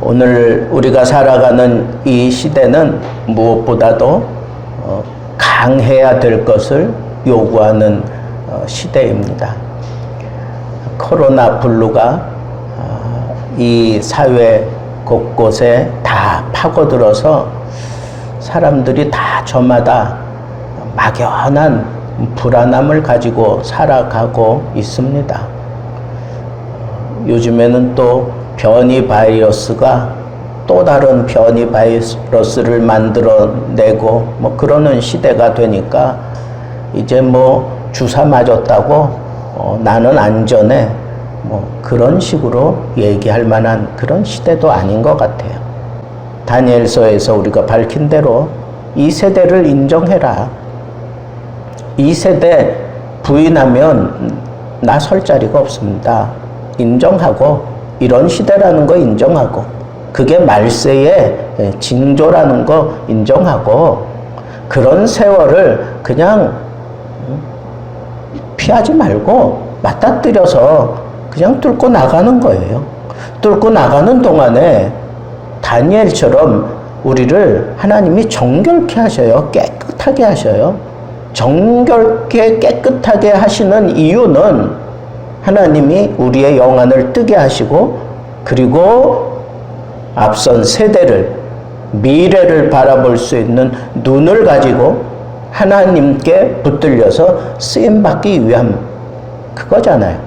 오늘 우리가 살아가는 이 시대는 무엇보다도 강해야 될 것을 요구하는 시대입니다. 코로나 블루가 이 사회 곳곳에 다 파고들어서 사람들이 다 저마다 막연한 불안함을 가지고 살아가고 있습니다. 요즘에는 또 변이 바이러스가 또 다른 변이 바이러스를 만들어내고 뭐 그러는 시대가 되니까 이제 뭐 주사 맞았다고 나는 안전해 뭐 그런 식으로 얘기할 만한 그런 시대도 아닌 것 같아요. 다니엘서에서 우리가 밝힌 대로 이 세대를 인정해라. 이 세대 부인하면 나 설 자리가 없습니다. 인정하고 이런 시대라는 거 인정하고 그게 말세의 징조라는 거 인정하고 그런 세월을 그냥 피하지 말고 맞닥뜨려서 그냥 뚫고 나가는 거예요. 뚫고 나가는 동안에 다니엘처럼 우리를 하나님이 정결케 하셔요. 깨끗하게 하셔요. 정결케 깨끗하게 하시는 이유는 하나님이 우리의 영안을 뜨게 하시고 그리고 앞선 세대를 미래를 바라볼 수 있는 눈을 가지고 하나님께 붙들려서 쓰임받기 위함 그거잖아요.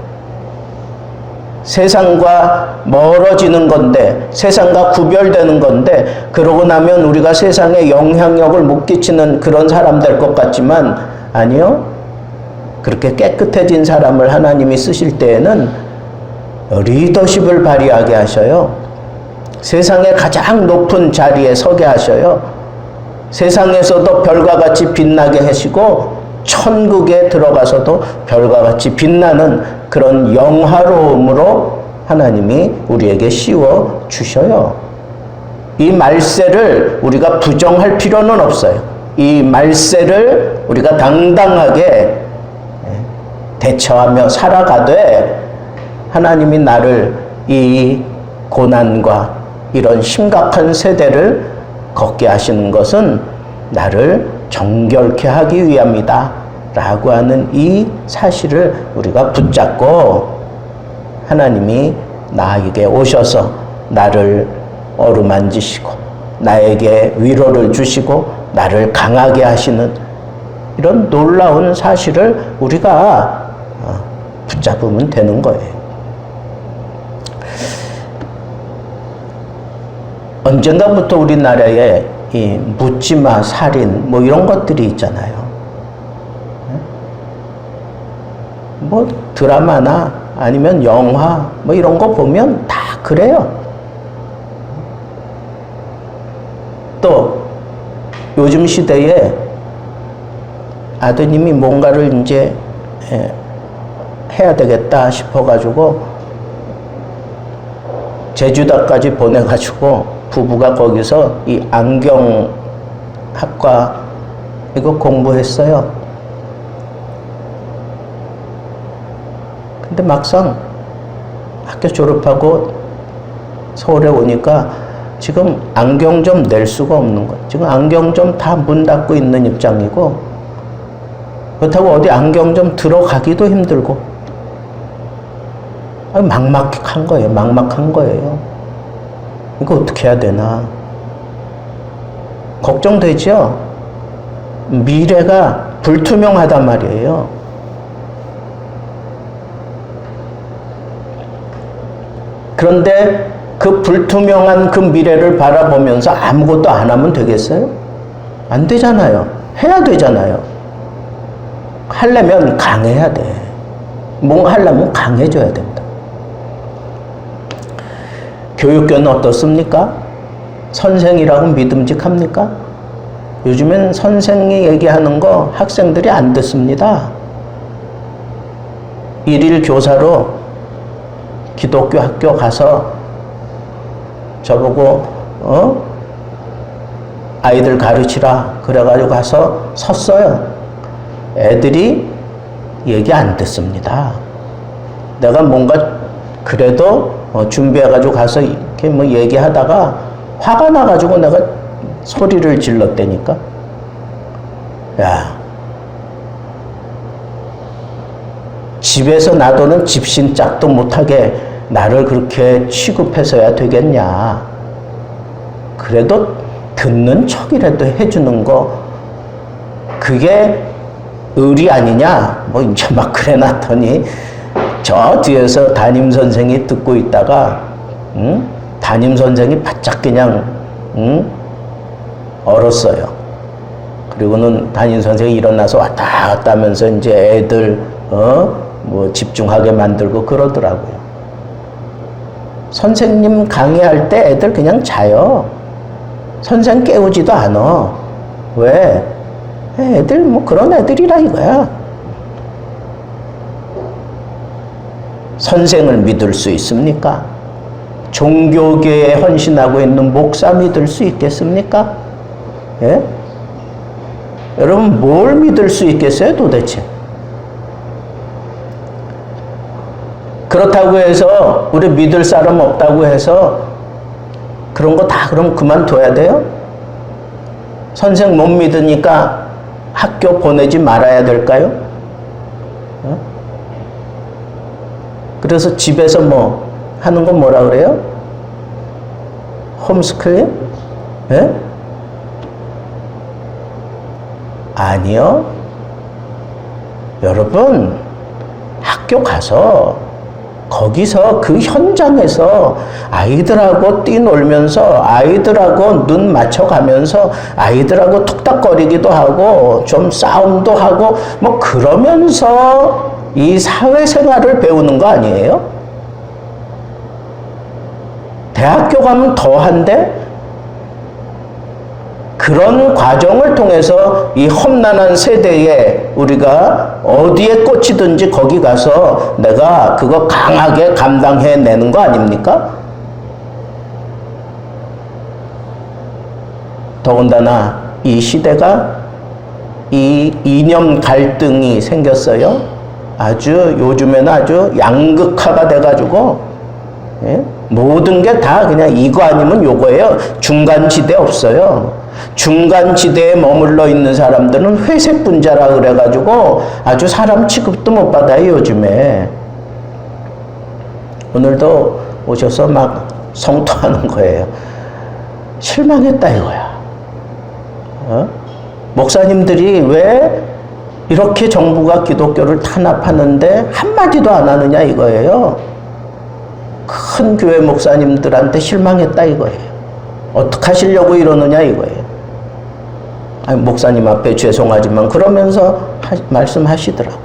세상과 멀어지는 건데 세상과 구별되는 건데 그러고 나면 우리가 세상에 영향력을 못 끼치는 그런 사람 될 것 같지만 아니요. 그렇게 깨끗해진 사람을 하나님이 쓰실 때에는 리더십을 발휘하게 하셔요. 세상의 가장 높은 자리에 서게 하셔요. 세상에서도 별과 같이 빛나게 하시고 천국에 들어가서도 별과 같이 빛나는 그런 영화로움으로 하나님이 우리에게 씌워 주셔요. 이 말세를 우리가 부정할 필요는 없어요. 이 말세를 우리가 당당하게 대처하며 살아가되 하나님이 나를 이 고난과 이런 심각한 세대를 걷게 하시는 것은 나를 정결케 하기 위함이다 라고 하는 이 사실을 우리가 붙잡고 하나님이 나에게 오셔서 나를 어루만지시고 나에게 위로를 주시고 나를 강하게 하시는 이런 놀라운 사실을 우리가 붙잡으면 되는 거예요. 언젠가부터 우리나라에 이 묻지마 살인 뭐 이런 것들이 있잖아요. 뭐 드라마나 아니면 영화 뭐 이런 거 보면 다 그래요. 또 요즘 시대에 아드님이 뭔가를 이제 해야 되겠다 싶어가지고 제주도까지 보내가지고 부부가 거기서 이 안경학과 이거 공부했어요. 근데 막상 학교 졸업하고 서울에 오니까 지금 안경점 낼 수가 없는 거예요. 지금 안경점 다 문 닫고 있는 입장이고 그렇다고 어디 안경점 들어가기도 힘들고 막막한 거예요. 막막한 거예요. 이거 어떻게 해야 되나 걱정되죠. 미래가 불투명하단 말이에요. 그런데 그 불투명한 그 미래를 바라보면서 아무것도 안 하면 되겠어요? 안 되잖아요. 해야 되잖아요. 하려면 강해야 돼. 뭔가 하려면 강해져야 된다. 교육계는 어떻습니까? 선생이라고 믿음직합니까? 요즘엔 선생이 얘기하는 거 학생들이 안 듣습니다. 일일 교사로 기독교 학교 가서 저보고 아이들 가르치라 그래가지고 가서 섰어요. 애들이 얘기 안 듣습니다. 내가 뭔가 그래도 준비해가지고 가서 이렇게 뭐 얘기하다가 화가 나가지고 내가 소리를 질렀다니까. 야, 집에서 놔두는 집신짝도 못하게 나를 그렇게 취급해서야 되겠냐. 그래도 듣는 척이라도 해주는 거, 그게 의리 아니냐. 뭐 이제 막 그래 놨더니 저 뒤에서 담임 선생이 듣고 있다가 담임 선생이 바짝 그냥 얼었어요. 그리고는 담임 선생이 일어나서 왔다 갔다 하면서 이제 애들 뭐 집중하게 만들고 그러더라고요. 선생님 강의할 때 애들 그냥 자요. 선생 깨우지도 않아. 왜? 애들 뭐 그런 애들이라 이거야. 선생을 믿을 수 있습니까? 종교계에 헌신하고 있는 목사 믿을 수 있겠습니까? 예? 여러분 뭘 믿을 수 있겠어요 도대체? 그렇다고 해서 우리 믿을 사람 없다고 해서 그런 거 다 그럼 그만둬야 돼요? 선생 못 믿으니까 학교 보내지 말아야 될까요? 그래서 집에서 뭐 하는 건 뭐라 그래요? 홈스쿨링? 예? 아니요. 여러분 학교 가서 거기서 그 현장에서 아이들하고 뛰놀면서 아이들하고 눈 맞춰가면서 아이들하고 툭닥거리기도 하고 좀 싸움도 하고 뭐 그러면서 이 사회생활을 배우는 거 아니에요? 대학교 가면 더한데 그런 과정을 통해서 이 험난한 세대에 우리가 어디에 꽂히든지 거기 가서 내가 그거 강하게 감당해내는 거 아닙니까? 더군다나 이 시대가 이 이념 갈등이 생겼어요. 아주 요즘에는 아주 양극화가 돼가지고 예? 모든 게 다 그냥 이거 아니면 요거예요. 중간지대 없어요. 중간지대에 머물러 있는 사람들은 회색 분자라 그래가지고 아주 사람 취급도 못 받아요 요즘에. 오늘도 오셔서 막 성토하는 거예요. 실망했다 이거야. 목사님들이 왜 이렇게 정부가 기독교를 탄압하는데 한마디도 안 하느냐 이거예요. 큰 교회 목사님들한테 실망했다 이거예요. 어떻게 하시려고 이러느냐 이거예요. 아니, 목사님 앞에 죄송하지만 그러면서 말씀하시더라고.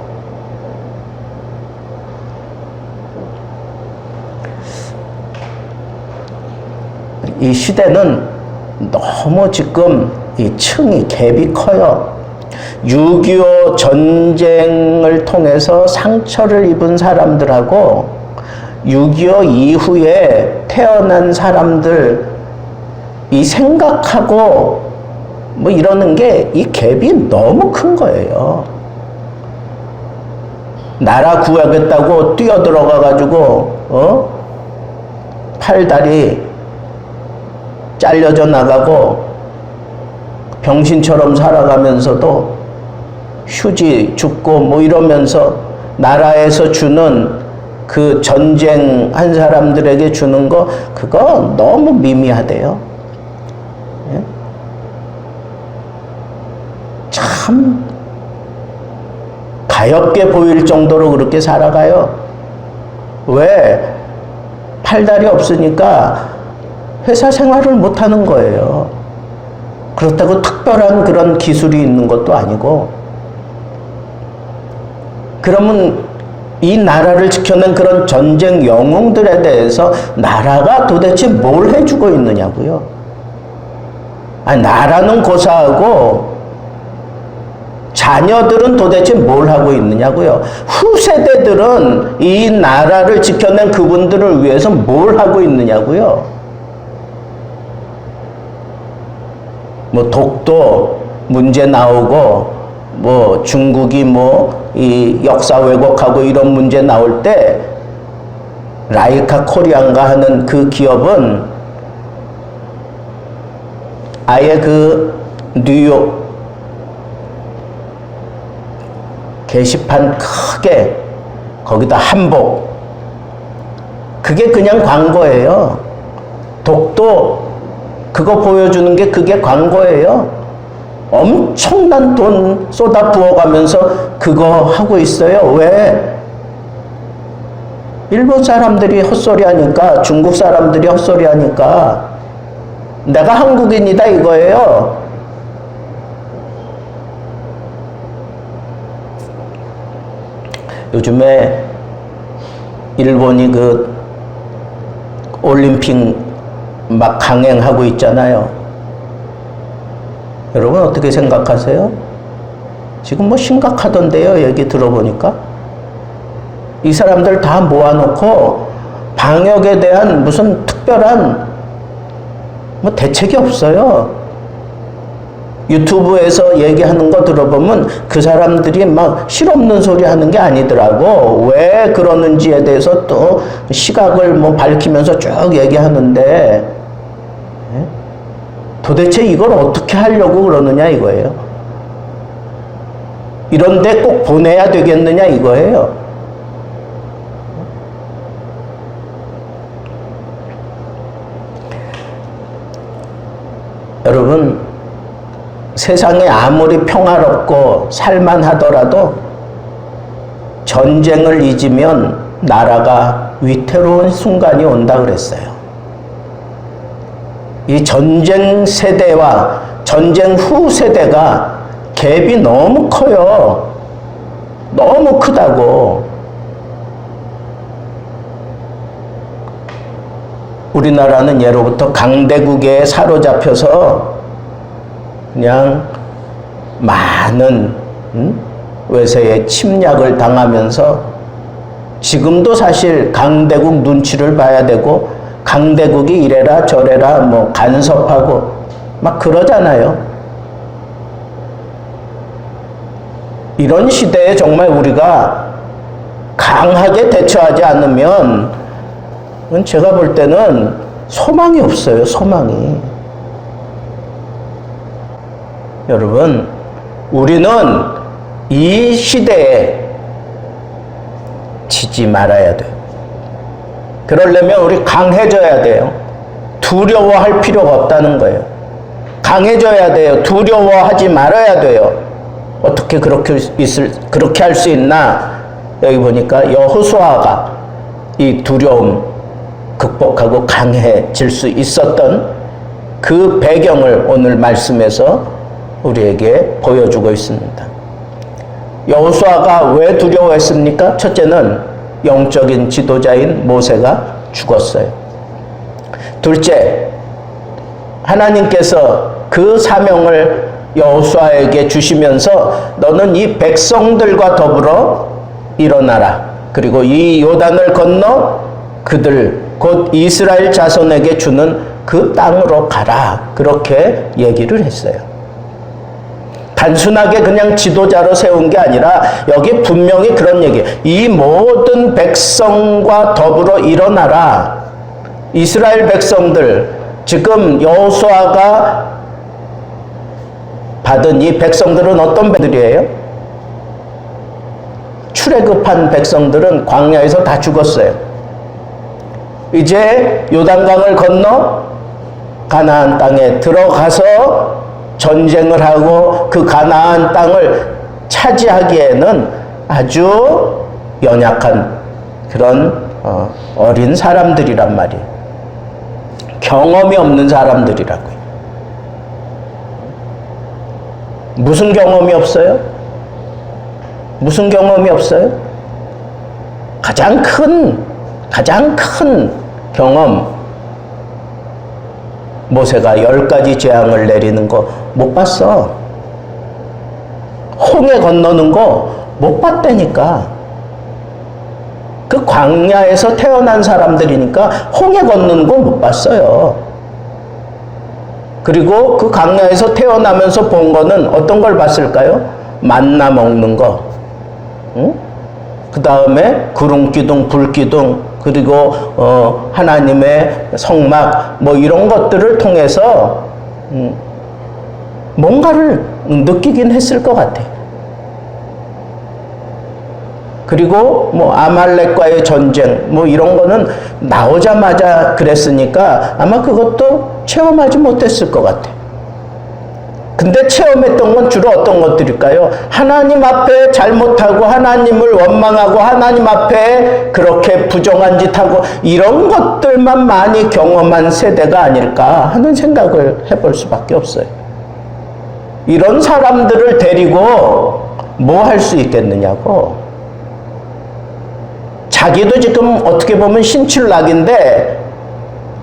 이 시대는 너무 지금 이 층이 갭이 커요. 6.25 전쟁을 통해서 상처를 입은 사람들하고 6.25 이후에 태어난 사람들 이 생각하고 뭐 이러는 게 이 갭이 너무 큰 거예요. 나라 구하겠다고 뛰어들어가 가지고 팔다리 잘려져 나가고 병신처럼 살아가면서도 휴지 죽고 뭐 이러면서 나라에서 주는 그 전쟁한 사람들에게 주는 거 그거 너무 미미하대요. 예? 참 가엾게 보일 정도로 그렇게 살아가요. 왜? 팔다리 없으니까 회사 생활을 못하는 거예요. 그렇다고 특별한 그런 기술이 있는 것도 아니고. 그러면 이 나라를 지켜낸 그런 전쟁 영웅들에 대해서 나라가 도대체 뭘 해주고 있느냐고요. 아니, 나라는 고사하고 자녀들은 도대체 뭘 하고 있느냐고요. 후세대들은 이 나라를 지켜낸 그분들을 위해서 뭘 하고 있느냐고요. 뭐 독도 문제 나오고 뭐 중국이 뭐 이 역사 왜곡하고 이런 문제 나올 때 라이카 코리안가 하는 그 기업은 아예 그 뉴욕 게시판 크게 거기다 한복, 그게 그냥 광고예요. 독도 그거 보여주는 게 그게 광고예요. 엄청난 돈 쏟아 부어가면서 그거 하고 있어요. 왜? 일본 사람들이 헛소리 하니까, 중국 사람들이 헛소리 하니까 내가 한국인이다 이거예요. 요즘에 일본이 그 올림픽 막 강행하고 있잖아요. 여러분 어떻게 생각하세요? 지금 뭐 심각하던데요, 얘기 들어보니까. 이 사람들 다 모아놓고 방역에 대한 무슨 특별한 뭐 대책이 없어요. 유튜브에서 얘기하는 거 들어보면 그 사람들이 막 실없는 소리 하는 게 아니더라고. 왜 그러는지에 대해서 또 시각을 뭐 밝히면서 쭉 얘기하는데, 도대체 이걸 어떻게 하려고 그러느냐 이거예요. 이런데 꼭 보내야 되겠느냐 이거예요. 여러분, 세상이 아무리 평화롭고 살만하더라도 전쟁을 잊으면 나라가 위태로운 순간이 온다 그랬어요. 이 전쟁 세대와 전쟁 후 세대가 갭이 너무 커요. 너무 크다고. 우리나라는 예로부터 강대국에 사로잡혀서 그냥 많은 외세의 침략을 당하면서 지금도 사실 강대국 눈치를 봐야 되고 강대국이 이래라 저래라 뭐 간섭하고 막 그러잖아요. 이런 시대에 정말 우리가 강하게 대처하지 않으면 제가 볼 때는 소망이 없어요. 소망이. 여러분, 우리는 이 시대에 지지 말아야 돼요. 그러려면 우리 강해져야 돼요. 두려워할 필요가 없다는 거예요. 강해져야 돼요. 두려워하지 말아야 돼요. 어떻게 그렇게 할 수 있나? 여기 보니까 여호수아가 이 두려움 극복하고 강해질 수 있었던 그 배경을 오늘 말씀에서 우리에게 보여주고 있습니다. 여호수아가 왜 두려워했습니까? 첫째는 영적인 지도자인 모세가 죽었어요. 둘째, 하나님께서 그 사명을 여호수아에게 주시면서 너는 이 백성들과 더불어 일어나라. 그리고 이 요단을 건너 그들 곧 이스라엘 자손에게 주는 그 땅으로 가라. 그렇게 얘기를 했어요. 단순하게 그냥 지도자로 세운 게 아니라 여기 분명히 그런 얘기예요. 이 모든 백성과 더불어 일어나라. 이스라엘 백성들, 지금 여호수아가 받은 이 백성들은 어떤 백성들이에요? 출애굽한 백성들은 광야에서 다 죽었어요. 이제 요단강을 건너 가나안 땅에 들어가서 전쟁을 하고 그 가나안 땅을 차지하기에는 아주 연약한 그런 어린 사람들이란 말이에요. 경험이 없는 사람들이라고요. 무슨 경험이 없어요? 무슨 경험이 없어요? 가장 큰 경험, 모세가 10가지 재앙을 내리는 거 못 봤어. 홍해 건너는 거 못 봤다니까. 그 광야에서 태어난 사람들이니까 홍해 건너는 거 못 봤어요. 그리고 그 광야에서 태어나면서 본 거는 어떤 걸 봤을까요? 만나 먹는 거. 응? 그 다음에 구름 기둥, 불 기둥, 그리고 하나님의 성막 뭐 이런 것들을 통해서 뭔가를 느끼긴 했을 것 같아요. 그리고 뭐 아말렉과의 전쟁 뭐 이런 거는 나오자마자 그랬으니까 아마 그것도 체험하지 못했을 것 같아요. 근데 체험했던 건 주로 어떤 것들일까요? 하나님 앞에 잘못하고 하나님을 원망하고 하나님 앞에 그렇게 부정한 짓 하고 이런 것들만 많이 경험한 세대가 아닐까 하는 생각을 해볼 수밖에 없어요. 이런 사람들을 데리고 뭐 할 수 있겠느냐고. 자기도 지금 어떻게 보면 신출락인데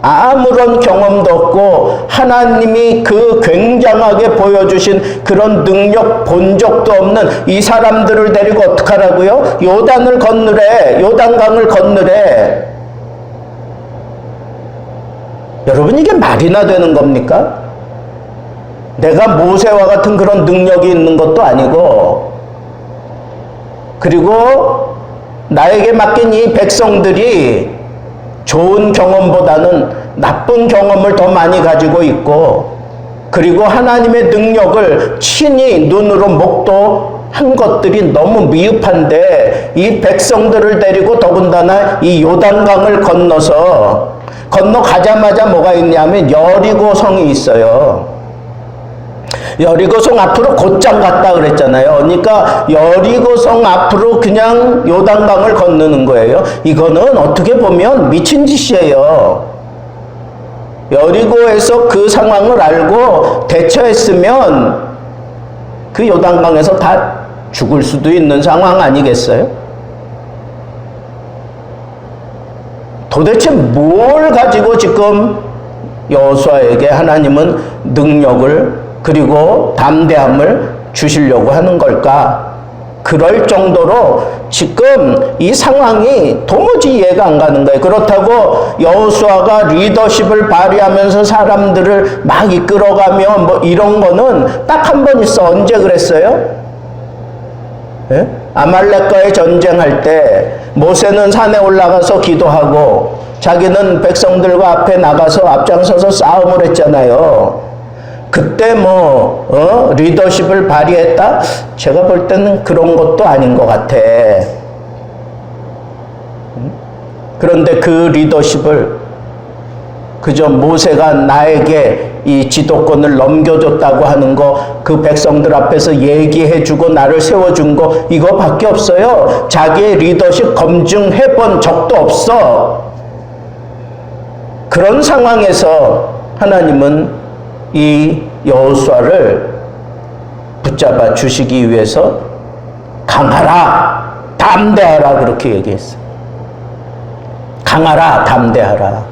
아무런 경험도 없고 하나님이 그 굉장하게 보여주신 그런 능력 본 적도 없는 이 사람들을 데리고 어떡하라고요? 요단을 건너래. 요단강을 건너래. 여러분 이게 말이나 되는 겁니까? 내가 모세와 같은 그런 능력이 있는 것도 아니고 그리고 나에게 맡긴 이 백성들이 좋은 경험보다는 나쁜 경험을 더 많이 가지고 있고 그리고 하나님의 능력을 친히 눈으로 목도한 것들이 너무 미흡한데 이 백성들을 데리고 더군다나 이 요단강을 건너가자마자 뭐가 있냐면 여리고 성이 있어요. 여리고성 앞으로 곧장 갔다 그랬잖아요. 그러니까 여리고성 앞으로 그냥 요단강을 건너는 거예요. 이거는 어떻게 보면 미친 짓이에요. 여리고에서 그 상황을 알고 대처했으면 그 요단강에서 다 죽을 수도 있는 상황 아니겠어요? 도대체 뭘 가지고 지금 여호수아에게 하나님은 능력을 그리고 담대함을 주시려고 하는 걸까? 그럴 정도로 지금 이 상황이 도무지 이해가 안 가는 거예요. 그렇다고 여호수아가 리더십을 발휘하면서 사람들을 막 이끌어가며 뭐 이런 거는 딱 한 번 있어. 언제 그랬어요? 예? 아말렉과의 전쟁할 때 모세는 산에 올라가서 기도하고 자기는 백성들과 앞에 나가서 앞장서서 싸움을 했잖아요. 그때 리더십을 발휘했다? 제가 볼 때는 그런 것도 아닌 것 같아. 그런데 그 리더십을 그저 모세가 나에게 이 지도권을 넘겨줬다고 하는 거, 그 백성들 앞에서 얘기해주고 나를 세워준 거, 이거밖에 없어요. 자기의 리더십 검증해본 적도 없어. 그런 상황에서 하나님은 이 여호수아를 붙잡아 주시기 위해서 강하라, 담대하라 그렇게 얘기했어요. 강하라, 담대하라.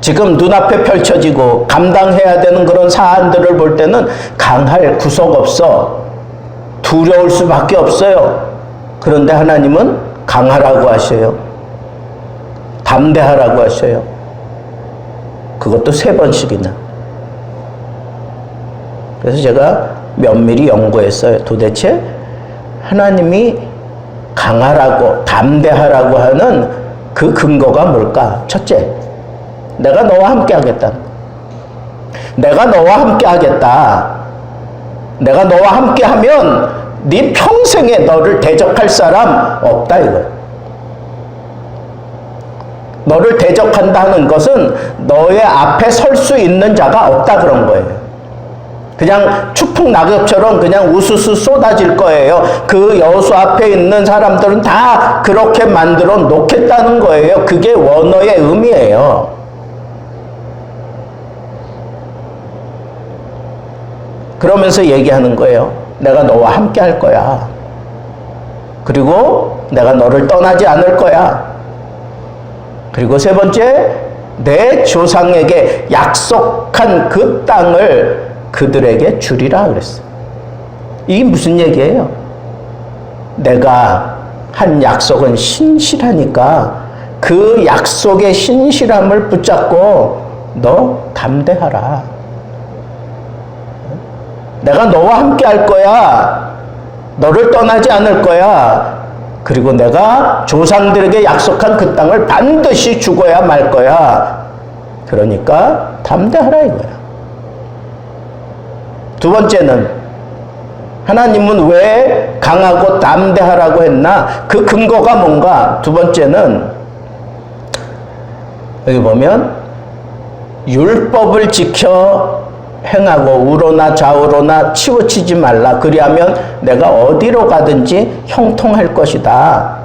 지금 눈앞에 펼쳐지고 감당해야 되는 그런 사안들을 볼 때는 강할 구석 없어. 두려울 수밖에 없어요. 그런데 하나님은 강하라고 하셔요. 담대하라고 하셔요. 그것도 3번씩이나. 그래서 제가 면밀히 연구했어요. 도대체 하나님이 강하라고 담대하라고 하는 그 근거가 뭘까? 첫째, 내가 너와 함께 하겠다. 내가 너와 함께 하겠다. 내가 너와 함께 하면 네 평생에 너를 대적할 사람 없다 이거야. 너를 대적한다는 것은 너의 앞에 설 수 있는 자가 없다 그런 거예요. 그냥 추풍 낙엽처럼 그냥 우수수 쏟아질 거예요. 그 여호수아 앞에 있는 사람들은 다 그렇게 만들어 놓겠다는 거예요. 그게 원어의 의미예요. 그러면서 얘기하는 거예요. 내가 너와 함께 할 거야. 그리고 내가 너를 떠나지 않을 거야. 그리고 3번째, 내 조상에게 약속한 그 땅을 그들에게 주리라 그랬어요. 이게 무슨 얘기예요? 내가 한 약속은 신실하니까 그 약속의 신실함을 붙잡고 너 담대하라. 내가 너와 함께 할 거야. 너를 떠나지 않을 거야. 그리고 내가 조상들에게 약속한 그 땅을 반드시 주고야 말 거야. 그러니까 담대하라 이거야. 두 번째는 하나님은 왜 강하고 담대하라고 했나? 그 근거가 뭔가? 두 번째는 여기 보면 율법을 지켜 행하고 우로나 좌우로나 치우치지 말라. 그리하면 내가 어디로 가든지 형통할 것이다.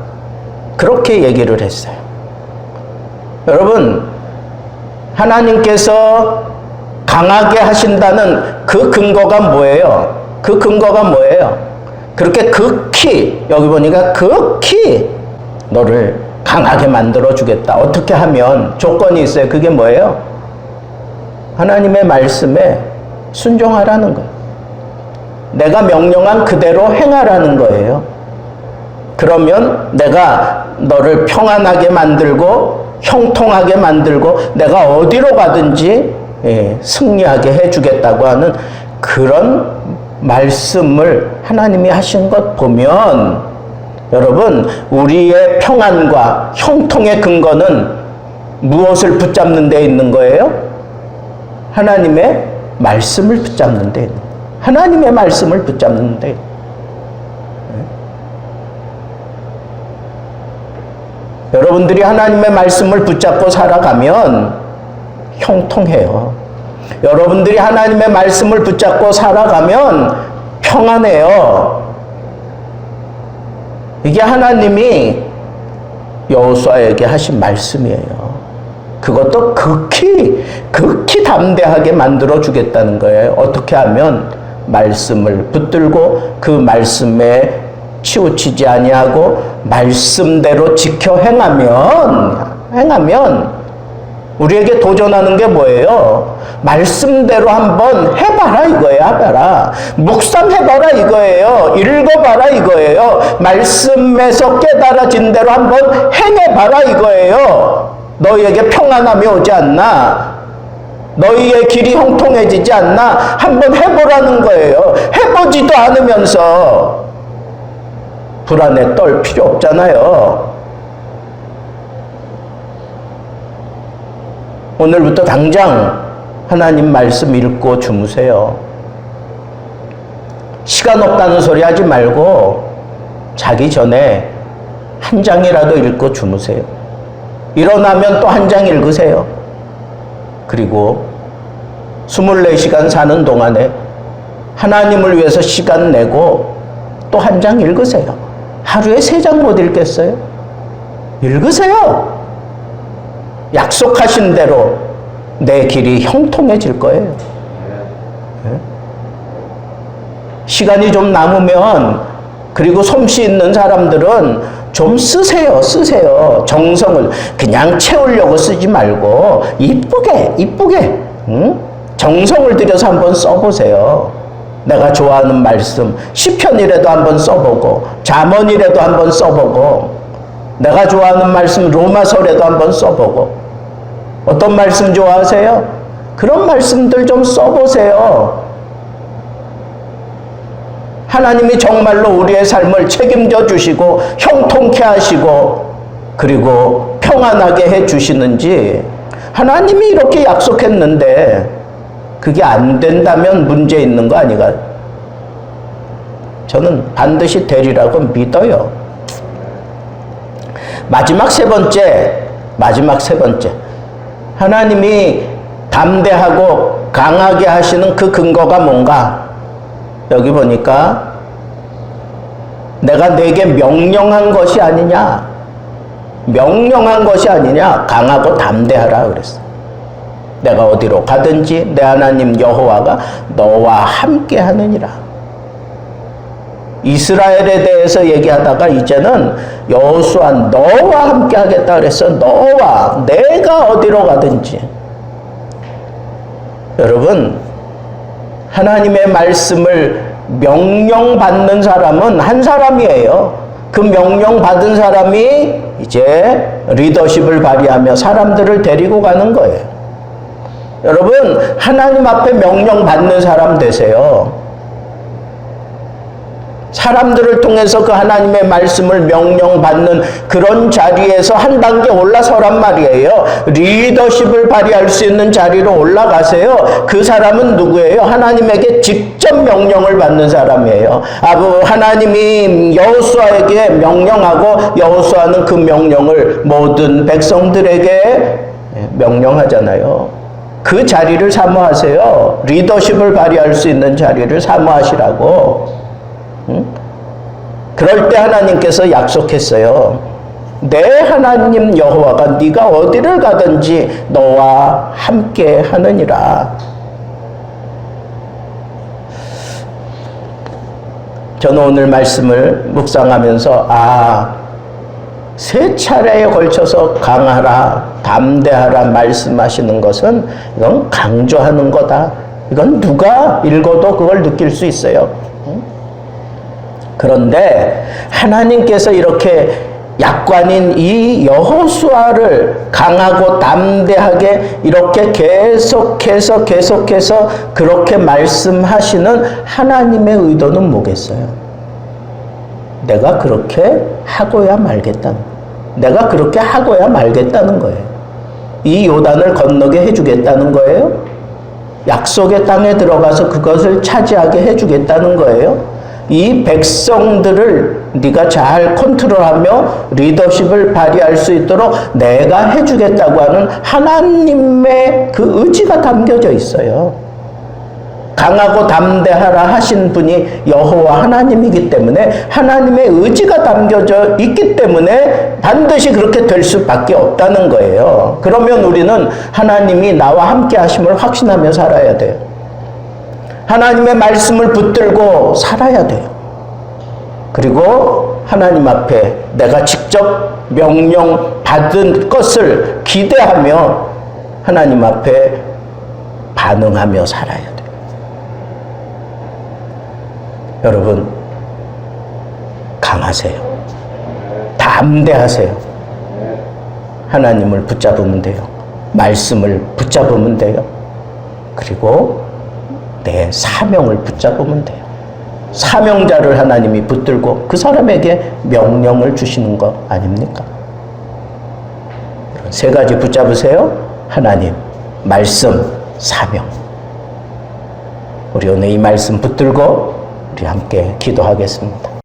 그렇게 얘기를 했어요. 여러분, 하나님께서 강하게 하신다는 그 근거가 뭐예요? 그 근거가 뭐예요? 그렇게 극히, 여기 보니까 극히 너를 강하게 만들어 주겠다. 어떻게 하면? 조건이 있어요. 그게 뭐예요? 하나님의 말씀에 순종하라는 거예요. 내가 명령한 그대로 행하라는 거예요. 그러면 내가 너를 평안하게 만들고 형통하게 만들고 내가 어디로 가든지 승리하게 해주겠다고 하는 그런 말씀을 하나님이 하신 것 보면 여러분, 우리의 평안과 형통의 근거는 무엇을 붙잡는 데 있는 거예요? 하나님의 말씀을 붙잡는 데 있는 거예요. 하나님의 말씀을 붙잡는 데. 여러분들이 하나님의 말씀을 붙잡고 살아가면 형통해요. 여러분들이 하나님의 말씀을 붙잡고 살아가면 평안해요. 이게 하나님이 여호수아에게 하신 말씀이에요. 그것도 극히 담대하게 만들어 주겠다는 거예요. 어떻게 하면? 말씀을 붙들고 그 말씀에 치우치지 아니하고 말씀대로 지켜 행하면 우리에게 도전하는 게 뭐예요? 말씀대로 한번 해봐라 이거예요. 해봐라. 묵상해봐라 이거예요. 읽어봐라 이거예요. 말씀에서 깨달아진 대로 한번 행해봐라 이거예요. 너희에게 평안함이 오지 않나? 너희의 길이 형통해지지 않나? 한번 해보라는 거예요. 해보지도 않으면서 불안에 떨 필요 없잖아요. 오늘부터 당장 하나님 말씀 읽고 주무세요. 시간 없다는 소리 하지 말고 자기 전에 한 장이라도 읽고 주무세요. 일어나면 또 한 장 읽으세요. 그리고 24시간 사는 동안에 하나님을 위해서 시간 내고 또 한 장 읽으세요. 하루에 3장 못 읽겠어요? 읽으세요. 약속하신 대로 내 길이 형통해질 거예요. 네? 시간이 좀 남으면, 그리고 솜씨 있는 사람들은 좀 쓰세요. 정성을 그냥 채우려고 쓰지 말고 이쁘게 정성을 들여서 한번 써보세요. 내가 좋아하는 말씀, 시편이라도 한번 써보고, 잠언이라도 한번 써보고, 내가 좋아하는 말씀 로마서라도 한번 써보고. 어떤 말씀 좋아하세요? 그런 말씀들 좀 써보세요. 하나님이 정말로 우리의 삶을 책임져 주시고 형통케 하시고 그리고 평안하게 해 주시는지, 하나님이 이렇게 약속했는데 그게 안 된다면 문제 있는 거 아니가? 저는 반드시 되리라고 믿어요. 마지막 세 번째. 하나님이 담대하고 강하게 하시는 그 근거가 뭔가? 여기 보니까 내가 네게 명령한 것이 아니냐, 강하고 담대하라 그랬어. 내가 어디로 가든지 내 하나님 여호와가 너와 함께 하느니라. 이스라엘에 대해서 얘기하다가 이제는 여호수아 너와 함께 하겠다 그랬어. 너와, 내가 어디로 가든지. 여러분, 하나님의 말씀을 명령받는 사람은 한 사람이에요. 그 명령받은 사람이 이제 리더십을 발휘하며 사람들을 데리고 가는 거예요. 여러분, 하나님 앞에 명령받는 사람 되세요. 사람들을 통해서 그 하나님의 말씀을 명령받는 그런 자리에서 한 단계 올라서란 말이에요. 리더십을 발휘할 수 있는 자리로 올라가세요. 그 사람은 누구예요? 하나님에게 직접 명령을 받는 사람이에요. 하나님이 여호수아에게 명령하고 여호수아는 그 명령을 모든 백성들에게 명령하잖아요. 그 자리를 사모하세요. 리더십을 발휘할 수 있는 자리를 사모하시라고. 그럴 때 하나님께서 약속했어요. 내 하나님 여호와가 네가 어디를 가든지 너와 함께 하느니라. 저는 오늘 말씀을 묵상하면서 세 차례에 걸쳐서 강하라, 담대하라 말씀하시는 것은 이건 강조하는 거다. 이건 누가 읽어도 그걸 느낄 수 있어요. 그런데 하나님께서 이렇게 약관인 이 여호수아를 강하고 담대하게 이렇게 계속해서 그렇게 말씀하시는 하나님의 의도는 뭐겠어요? 내가 그렇게 하고야 말겠다는, 내가 그렇게 하고야 말겠다는 거예요. 이 요단을 건너게 해주겠다는 거예요. 약속의 땅에 들어가서 그것을 차지하게 해주겠다는 거예요. 이 백성들을 네가 잘 컨트롤하며 리더십을 발휘할 수 있도록 내가 해주겠다고 하는 하나님의 그 의지가 담겨져 있어요. 강하고 담대하라 하신 분이 여호와 하나님이기 때문에 하나님의 의지가 담겨져 있기 때문에 반드시 그렇게 될 수밖에 없다는 거예요. 그러면 우리는 하나님이 나와 함께 하심을 확신하며 살아야 돼요. 하나님의 말씀을 붙들고 살아야 돼요. 그리고 하나님 앞에 내가 직접 명령받은 것을 기대하며 하나님 앞에 반응하며 살아야 돼요. 여러분, 강하세요. 담대하세요. 하나님을 붙잡으면 돼요. 말씀을 붙잡으면 돼요. 그리고 내 사명을 붙잡으면 돼요. 사명자를 하나님이 붙들고 그 사람에게 명령을 주시는 거 아닙니까? 세 가지 붙잡으세요. 하나님, 말씀, 사명. 우리 오늘 이 말씀 붙들고 우리 함께 기도하겠습니다.